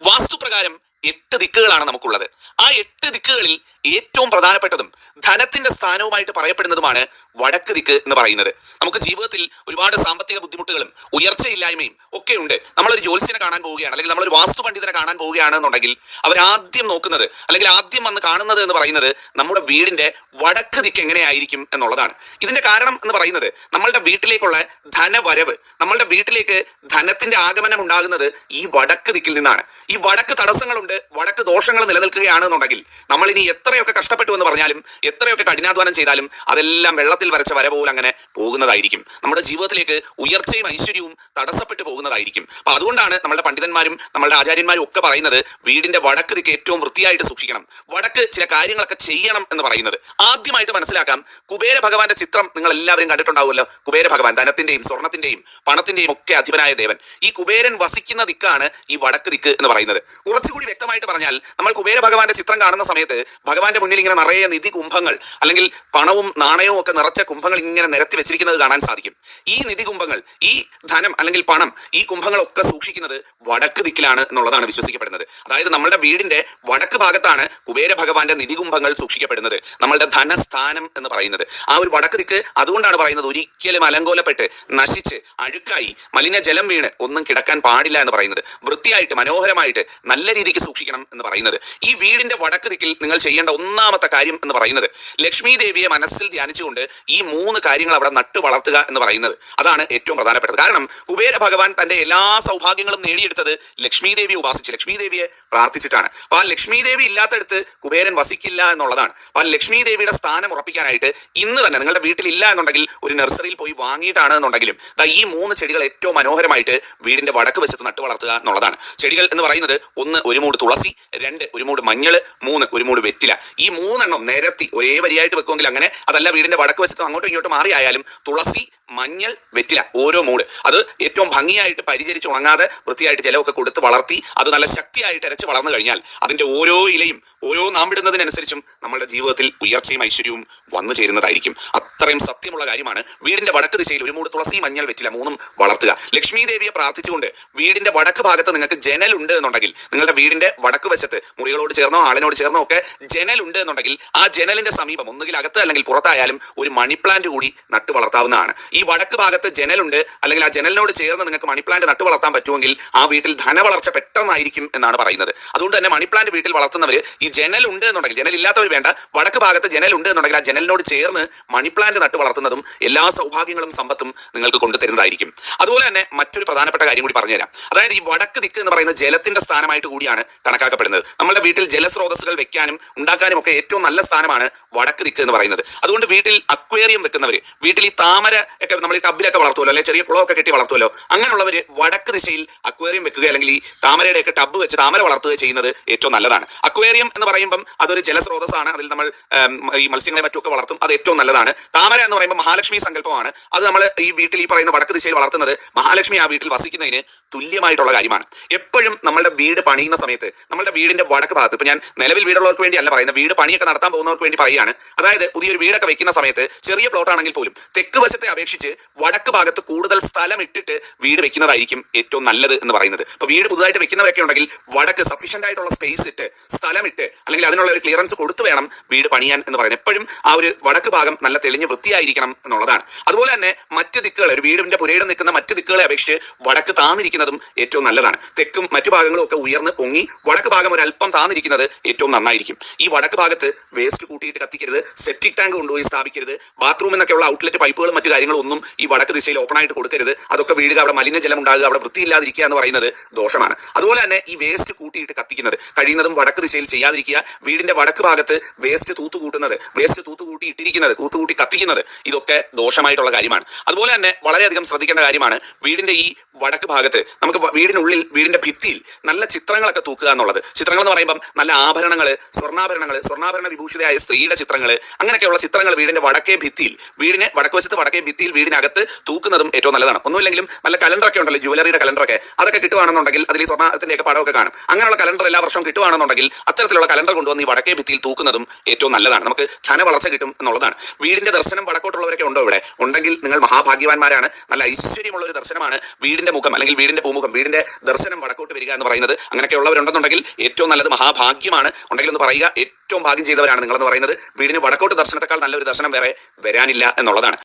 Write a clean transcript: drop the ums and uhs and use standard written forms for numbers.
വാസ്തുപ്രകാരം 8 ദിക്കുകളാണ് നമുക്കുള്ളത്. ആ 8 ദിക്കുകളിൽ ഏറ്റവും പ്രധാനപ്പെട്ടതും ധനത്തിന്റെ സ്ഥാനവുമായിട്ട് പറയപ്പെടുന്നതുമാണ് വടക്ക് ദിക്ക് എന്ന് പറയുന്നത്. നമുക്ക് ജീവിതത്തിൽ ഒരുപാട് സാമ്പത്തിക ബുദ്ധിമുട്ടുകളും ഉയർച്ചയില്ലായ്മയും ഒക്കെ ഉണ്ട്. നമ്മളൊരു ജ്യോത്സ്യനെ കാണാൻ പോവുകയാണ്, അല്ലെങ്കിൽ നമ്മളൊരു വാസ്തു പണ്ഡിതനെ കാണാൻ പോവുകയാണെന്നുണ്ടെങ്കിൽ അവരാദ്യം നോക്കുന്നത്, അല്ലെങ്കിൽ ആദ്യം വന്ന് കാണുന്നത് എന്ന് പറയുന്നത് നമ്മുടെ വീടിന്റെ വടക്ക് ദിക്ക് എങ്ങനെയായിരിക്കും എന്നുള്ളതാണ്. ഇതിന്റെ കാരണം എന്ന് പറയുന്നത് നമ്മളുടെ വീട്ടിലേക്കുള്ള ധനവരവ്, നമ്മളുടെ വീട്ടിലേക്ക് ധനത്തിന്റെ ആഗമനം ഉണ്ടാകുന്നത് ഈ വടക്ക് ദിക്കിൽ നിന്നാണ്. ഈ വടക്ക് തടസ്സങ്ങളുണ്ട്, വടക്ക് ദോഷങ്ങൾ നിലനിൽക്കുകയാണെന്നുണ്ടെങ്കിൽ നമ്മൾ ഇനി എത്രയൊക്കെ കഷ്ടപ്പെട്ടു എന്ന് പറഞ്ഞാലും, എത്രയൊക്കെ കഠിനാധ്വാനം ചെയ്താലും അതെല്ലാം വെള്ളത്തിൽ വരച്ച വര പോലെ അങ്ങനെ പോകുന്നതായിരിക്കും. നമ്മുടെ ജീവിതത്തിലേക്ക് ഉയർച്ചയും ഐശ്വര്യവും തടസ്സപ്പെട്ടു പോകുന്നതായിരിക്കും. അപ്പൊ അതുകൊണ്ടാണ് നമ്മുടെ പണ്ഡിതന്മാരും നമ്മളുടെ ആചാര്യന്മാരും ഒക്കെ പറയുന്നത് വീടിന്റെ വടക്ക് ദിക്ക് ഏറ്റവും വൃത്തിയായിട്ട് സൂക്ഷിക്കണം, വടക്ക് ചില കാര്യങ്ങളൊക്കെ ചെയ്യണം എന്ന് പറയുന്നത്. ആദ്യമായിട്ട് മനസ്സിലാക്കാം, കുബേര ഭഗവാന്റെ ചിത്രം നിങ്ങൾ എല്ലാവരും കണ്ടിട്ടുണ്ടാവുമല്ലോ. കുബേര ഭഗവാൻ ധനത്തിന്റെയും സ്വർണത്തിന്റെയും പണത്തിന്റെയും ഒക്കെ അധിപനായ ദേവൻ. ഈ കുബേരൻ വസിക്കുന്ന ദിക്കാണ് ഈ വടക്ക് ദിക്ക് എന്ന് പറയുന്നത്. കുറച്ചുകൂടി വ്യക്തമായിട്ട് പറഞ്ഞാൽ, നമ്മൾ കുബേര ഭഗവാന്റെ ചിത്രം കാണുന്ന സമയത്ത് ഭഗവാന്റെ മുന്നിൽ ഇങ്ങനെ നിറയെ നിധി കുംഭങ്ങൾ, അല്ലെങ്കിൽ പണവും നാണയവും ഒക്കെ നിറച്ച കുംഭങ്ങൾ ഇങ്ങനെ നിരത്തി വെച്ചിരിക്കുന്നത് കാണാൻ സാധിക്കും. ഈ നിധി കുംഭങ്ങൾ, ഈ ധനം അല്ലെങ്കിൽ പണം, ഈ കുംഭങ്ങളൊക്കെ സൂക്ഷിക്കുന്നത് വടക്ക് ദിക്കിലാണ് എന്നുള്ളതാണ് വിശ്വസിക്കപ്പെടുന്നത്. അതായത് നമ്മുടെ വീടിന്റെ വടക്ക് ഭാഗത്താണ് കുബേര ഭഗവാന്റെ നിധി കുംഭങ്ങൾ സൂക്ഷിക്കപ്പെടുന്നത്, നമ്മളുടെ ധനസ്ഥാനം എന്ന് പറയുന്നത്. ആ ഒരു വടക്ക് ദിക്ക് അതുകൊണ്ടാണ് പറയുന്നത് ഒരിക്കലും അലങ്കോലപ്പെട്ട് നശിച്ച് അഴുക്കായി മലിനജലം വീണ് ഒന്നും കിടക്കാൻ പാടില്ല എന്ന് പറയുന്നത്. വൃത്തിയായിട്ട് മനോഹരമായിട്ട് നല്ല രീതിക്ക് സൂക്ഷിക്കണം എന്ന് പറയുന്നത്. ഈ വീടിന്റെ വടക്ക് ദിക്കിൽ നിങ്ങൾ ചെയ്യേണ്ട ഒന്നാമത്തെ കാര്യം എന്ന് പറയുന്നത് ലക്ഷ്മി ദേവിയെ മനസ്സിൽ ധ്യാനിച്ചുകൊണ്ട് ഈ 3 കാര്യങ്ങൾ അവിടെ നട്ടു വളർത്തുക എന്ന് പറയുന്നത്. അതാണ് ഏറ്റവും പ്രധാനപ്പെട്ടത്. കാരണം കുബേര ഭഗവാൻ തന്റെ എല്ലാ സൗഭാഗ്യങ്ങളും നേടിയെടുത്തത് ലക്ഷ്മി ദേവിയെ ഉപാസിച്ച്, ലക്ഷ്മി ദേവിയെ പ്രാർത്ഥിച്ചിട്ടാണ്. അപ്പൊ ആ ലക്ഷ്മി ദേവി ഇല്ലാത്തടുത്ത് കുബേരൻ വസിക്കില്ല എന്നുള്ളതാണ്. അപ്പൊ ആ ലക്ഷ്മി ദേവിയുടെ സ്ഥാനം ഉറപ്പിക്കാനായിട്ട് ഇന്ന് തന്നെ നിങ്ങളുടെ വീട്ടിലില്ല എന്നുണ്ടെങ്കിൽ ഒരു നഴ്സറിയിൽ പോയി വാങ്ങിയിട്ടാണ് എന്നുണ്ടെങ്കിലും ഈ 3 ചെടികൾ ഏറ്റവും മനോഹരമായിട്ട് വീടിന്റെ വടക്ക് വശത്ത് നട്ടു വളർത്തുക എന്നുള്ളതാണ്. ചെടികൾ എന്ന് പറയുന്നത് 1 ഒരു മൂട് തുളസി, 2 ഒരു മൂട് മഞ്ഞൾ, 3 ഒരു മൂട് വെറ്റില. ഈ 3 എണ്ണം നിരത്തി ഒരേ വരിയായിട്ട് വെക്കുമെങ്കിൽ അങ്ങനെ, അതല്ല വീടിന്റെ വടക്ക് വശത്ത് അങ്ങോട്ടും ഇങ്ങോട്ടും മാറിയായാലും തുളസി, മഞ്ഞൾ, വെറ്റില ഓരോ മൂട്, അത് ഏറ്റവും ഭംഗിയായിട്ട് പരിചരിച്ച് ഉണങ്ങാതെ വൃത്തിയായിട്ട് ജലമൊക്കെ കൊടുത്ത് വളർത്തി അത് നല്ല ശക്തിയായിട്ട് അരച്ച് വളർന്നു കഴിഞ്ഞാൽ അതിന്റെ ഓരോ ഇലയും ഓരോ നാമ്പിടുന്നതിനനുസരിച്ചും നമ്മുടെ ജീവിതത്തിൽ ഉയർച്ചയും ഐശ്വര്യവും വന്നു ചേരുന്നതായിരിക്കും. അത്രയും സത്യമുള്ള കാര്യമാണ്. വീടിന്റെ വടക്ക് ദിശയിൽ ഒരു മൂട് തുളസി, മഞ്ഞൾ, വെറ്റില 3ഉം വളർത്തുക. ലക്ഷ്മി ദേവിയെ പ്രാർത്ഥിച്ചുകൊണ്ട് വീടിന്റെ വടക്ക് ഭാഗത്ത് നിങ്ങൾക്ക് ജനലുണ്ട് എന്നുണ്ടെങ്കിൽ, നിങ്ങളുടെ വീടിന്റെ വടക്ക് വശത്ത് മുറികളോട് ചേർന്നോ ആളിനോട് ചേർന്നോ ഒക്കെ ജനലുണ്ട് എന്നുണ്ടെങ്കിൽ ആ ജനലിന്റെ സമീപം ഒന്നുകിൽ അകത്ത് അല്ലെങ്കിൽ പുറത്തായാലും ഒരു മണി പ്ലാന്റ് കൂടി നട്ടു വളർത്താവുന്നതാണ്. ഈ വടക്ക് ഭാഗത്ത് ജനലുണ്ട്, അല്ലെങ്കിൽ ആ ജനലിനോട് ചേർന്ന് നിങ്ങൾക്ക് മണി പ്ലാന്റ് നട്ടു വളർത്താൻ പറ്റുമെങ്കിൽ ആ വീട്ടിൽ ധനവളർച്ച പെട്ടെന്നായിരിക്കും എന്നാണ് പറയുന്നത്. അതുകൊണ്ട് തന്നെ മണി പ്ലാന്റ് വീട്ടിൽ വളർത്തുന്നവർ ഈ ജനലുണ്ട് എന്നുണ്ടെങ്കിൽ, ജനലില്ലാത്തവർ വേണ്ട, വടക്ക് ഭാഗത്ത് ജനലുണ്ട് എന്നുണ്ടെങ്കിൽ ആ ജനലിനോട് ചേർന്ന് മണി പ്ലാന്റ് നട്ടു വളർത്തുന്നതും എല്ലാ സൗഭാഗ്യങ്ങളും സമ്പത്തും നിങ്ങൾക്ക് കൊണ്ടുതരുന്നതായിരിക്കും. അതുപോലെ തന്നെ മറ്റൊരു പ്രധാനപ്പെട്ട കാര്യം കൂടി പറഞ്ഞുതരാം. അതായത് ഈ വടക്ക് ദിക്ക് എന്ന് പറയുന്നത് ജലത്തിന്റെ സ്ഥാനമായിട്ട് കൂടിയാണ് കണക്കാക്കപ്പെടുന്നത്. നമ്മുടെ വീട്ടിൽ ജലസ്രോതസ്സുകൾ വെക്കാനും ഉണ്ടാക്കാനും ഒക്കെ ഏറ്റവും നല്ല സ്ഥാനമാണ് വടക്ക് ദിക്ക് എന്ന് പറയുന്നത്. അതുകൊണ്ട് വീട്ടിൽ അക്വേറിയം വെക്കുന്നവർ, വീട്ടിൽ ഈ താമര ഒക്കെ നമ്മൾ ഈ ടബിലൊക്കെ വളർത്തുമല്ലോ, അല്ലെങ്കിൽ ചെറിയ കുളമൊക്കെ കെട്ടി വളർത്തുമല്ലോ, അങ്ങനെയുള്ളവർ വടക്ക് ദിശയിൽ അക്വേറിയം വെക്കുക, അല്ലെങ്കിൽ ഈ താമരയുടെ ഒക്കെ ടബ് വെച്ച് താമര വളർത്തുക ചെയ്യുന്നത് ഏറ്റവും നല്ലതാണ്. അക്വേറിയം എന്ന് പറയുമ്പം അതൊരു ജലസ്രോതസ്സാണ്, അതിൽ നമ്മൾ ഈ മത്സ്യങ്ങളെ മറ്റുമൊക്കെ വളർത്തും, അത് ഏറ്റവും നല്ലതാണ്. താമര എന്ന് പറയുമ്പോൾ മഹാലക്ഷ്മി സങ്കല്പമാണ്. അത് നമ്മൾ ഈ വീട്ടിൽ ഈ പറയുന്ന വടക്ക് ദിശയിൽ വളർത്തുന്നത് മഹാലക്ഷ്മി ആ വീട്ടിൽ വസിക്കുന്നതിന് തുല്യമായിട്ടുള്ള കാര്യമാണ്. എപ്പോഴും നമ്മളുടെ വീട് പണിയുന്ന സമയത്ത് നമ്മളുടെ വീടിന്റെ വടക്ക് ഭാഗത്ത്, ഇപ്പൊ ഞാൻ നിലവിൽ വീടുള്ളവർക്ക് വേണ്ടി അല്ല പറയുന്നത്, വീട് പണിയൊക്കെ നടത്താൻ പോകുന്നവർക്ക് വേണ്ടി പറയുകയാണ്. അതായത് പുതിയൊരു വീടൊക്കെ വെക്കുന്ന സമയത്ത് ചെറിയ പ്ലോട്ട് ആണെങ്കിൽ പോലും തെക്ക് വശത്തെ അപേക്ഷിച്ച് വടക്ക് ഭാഗത്ത് കൂടുതൽ സ്ഥലം ഇട്ടിട്ട് വീട് വെക്കുന്നതായിരിക്കും ഏറ്റവും നല്ലത് എന്ന് പറയുന്നത്. അപ്പൊ വീട് പുതുതായിട്ട് വെക്കുന്നവരൊക്കെ ഉണ്ടെങ്കിൽ വടക്ക് സഫീഷ്യന്റ് ആയിട്ടുള്ള സ്പേസ് ഇട്ട്, സ്ഥലം ഇട്ട്, അല്ലെങ്കിൽ അതിനുള്ള ഒരു ക്ലിയറൻസ് കൊടുത്തു വേണം വീട് പണിയാൻ എന്ന് പറയുന്നത്. എപ്പോഴും ആ ഒരു വടക്ക് ഭാഗം നല്ല തെളിഞ്ഞ് വൃത്തിയായിരിക്കണം എന്നുള്ളതാണ്. അതുപോലെ തന്നെ മറ്റ് ദിക്കുകൾ, ഒരു വീടിന്റെ പുരയിടം നിൽക്കുന്ന മറ്റ് ദിക്കുകളെ അപേക്ഷിച്ച് വടക്ക് താന്നിരിക്കുന്നതും ഏറ്റവും നല്ലതാണ്. തെക്കും മറ്റു ഭാഗങ്ങളും ഒക്കെ ഉയർന്ന് പൊങ്ങി വടക്ക് ഭാഗം ഒരു അല്പം താന്നിരിക്കുന്നത് ഏറ്റവും നന്നായിരിക്കും. ഈ വടക്ക് ഭാഗത്ത് വേസ്റ്റ് കൂട്ടിയിട്ട് കത്തിക്കരുത്, സെപ്റ്റിക് ടാങ്ക് കൊണ്ടുപോയി സ്ഥാപിക്കരുത്, ബാത്റൂമിൽ നിന്നൊക്കെയുള്ള ഔട്ട്ലെറ്റ് പൈപ്പുകളും മറ്റു കാര്യങ്ങളും ഒന്നും ഈ വടക്ക് ദിശയിൽ ഓപ്പൺ ആയിട്ട് കൊടുക്കരുത്. അതൊക്കെ വീഴുക, അവിടെ മലിനജലം ഉണ്ടാകുക, അവിടെ വൃത്തിയില്ലാതിരിക്കുക എന്ന് പറയുന്നത് ദോഷമാണ്. അതുപോലെ തന്നെ ഈ വേസ്റ്റ് കൂട്ടിയിട്ട് കത്തിക്കുന്നത് കഴിയുന്നതും വടക്ക് ദിശയിൽ ചെയ്യാതിരിക്കുക. വീടിന്റെ വടക്ക് ഭാഗത്ത് വേസ്റ്റ് തൂത്തുകൂട്ടുന്നത്, വേസ്റ്റ് തൂത്തുകൂട്ടി ഇട്ടിരിക്കുന്നത്, തൂത്തുകൂട്ടി കത്തിക്കുന്നത്, ഇതൊക്കെ ദോഷമായിട്ടുള്ള കാര്യമാണ്. അതുപോലെ തന്നെ വളരെയധികം ശ്രദ്ധിക്കേണ്ട കാര്യമാണ് വീടിന്റെ ഈ വടക്ക് ഭാഗത്ത് നമുക്ക് വീടിനുള്ളിൽ, വീടിന്റെ ഭിത്തിയിൽ നല്ല ചിത്രങ്ങളൊക്കെ തൂക്കുക എന്നുള്ളത്. ചിത്രങ്ങൾ എന്ന് പറയുമ്പം നല്ല ആഭരണങ്ങൾ, സ്വർണ്ണാഭരണ വിഭൂഷിതയായ സ്ത്രീയുടെ ചിത്രങ്ങൾ, അങ്ങനെയൊക്കെയുള്ള ചിത്രങ്ങൾ വീടിന്റെ വടക്കേ ഭിത്തിയിൽ, വീടിന് വടക്ക് വശത്ത് വടക്കേ ഭിത്തിയിൽ വീടിനകത്ത് തൂക്കുന്നതും ഏറ്റവും നല്ലതാണ്. ഒന്നുമില്ലെങ്കിലും നല്ല കലണ്ടറൊക്കെ ഉണ്ടല്ലോ, ജുവലറിയുടെ കലണ്ടറൊക്കെ, അതൊക്കെ കിട്ടുവാണെന്നുണ്ടെങ്കിൽ അതിൽ സ്വർണ്ണത്തിന്റെ ഒക്കെ പടമൊക്കെ കാണും. അങ്ങനെയുള്ള കലണ്ടർ എല്ലാ വർഷവും കിട്ടുവാണെന്നുണ്ടെങ്കിൽ അത്തരത്തിലുള്ള കലണ്ടർ കൊണ്ടുവന്ന് ഈ വടക്കേ ഭിത്തിയിൽ തൂക്കുന്നതും ഏറ്റവും നല്ലതാണ്. നമുക്ക് ധനവളർച്ച കിട്ടും എന്നുള്ളതാണ്. വീടിന്റെ ദർശനം വടക്കോട്ടുള്ളവരൊക്കെ ഉണ്ടോ ഇവിടെ? ഉണ്ടെങ്കിൽ നിങ്ങൾ മഹാഭാഗ്യവാന്മാരാണ്. നല്ല ഐശ്വര്യമുള്ള ഒരു ദർശനമാണ് വീടിന്റെ മുഖം അല്ലെങ്കിൽ വീടിന്റെ പൂമുഖം, വീടിന്റെ ദർശനം വടക്കോട്ട് വരിക എന്ന് പറയുന്നത്. അങ്ങനെയൊക്കെ ഉള്ളവരുണ്ടെന്നുണ്ടെങ്കിൽ ഏറ്റവും നല്ലത് മഹാഭാഗ്യമാണ്. ഉണ്ടെങ്കിൽ എന്ന് പറയുക, ഏറ്റവും ഭാഗ്യം ചെയ്തവരാണ് നിങ്ങളെന്ന് പറയുന്നത്. വീടിന് വടക്കോട്ട് ദർശനത്തെക്കാൾ നല്ലൊരു ദർശനം വേറെ വരാനില്ല എന്നുള്ളതാണ്.